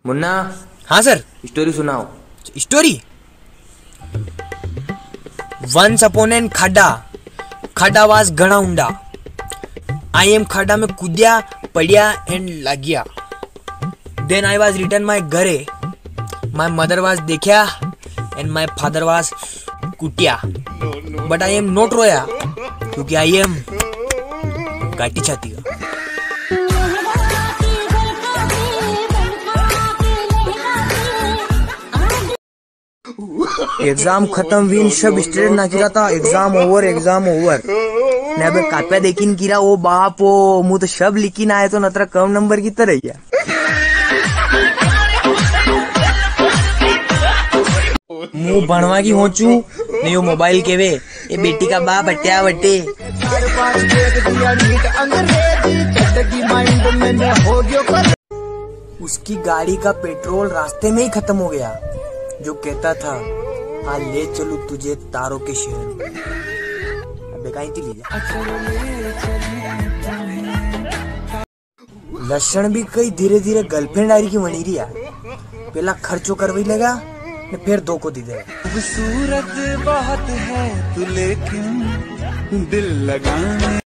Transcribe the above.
मुन्ना। हाँ sir. Story सुनाओ। Story. Once upon N खड्डा, खड्डा वाज घना ऊंडा। आई एम खड्डा में कूद्या, पड़िया एंड लगिया। Then I was return my घरे। माय मदर वाज देखा एंड माय फादर वाज कुटिया। बट आई एम नॉट रोया क्योंकि आई एम गाटी छाती का। एग्जाम खत्म हुई, सब स्ट्रेट ना गिरा था। Exam over, exam over. ने अब काप्या देखिन गिरा। ओ बाप ओ, मुझे तो सब लिखिन आए तो नतरा कम नंबर की तरह गया। मुंह बनवा की होचू नहीं, वो मोबाइल के वे ये बेटी का बाप हट्या बट्टे। उसकी गाड़ी का पेट्रोल रास्ते में ही खत्म हो गया। जो कहता था हाँ ले चलूं तुझे तारों के शहर में। अबे कहीं थी लीजा। लक्षण भी कई धीरे धीरे गर्लफ्रेंड आ रही की बनी रही है। पहला खर्चो करवाई लगा ने फिर दो को दी दे। खूबसूरत बहुत है तू लेकिन दिल लगाने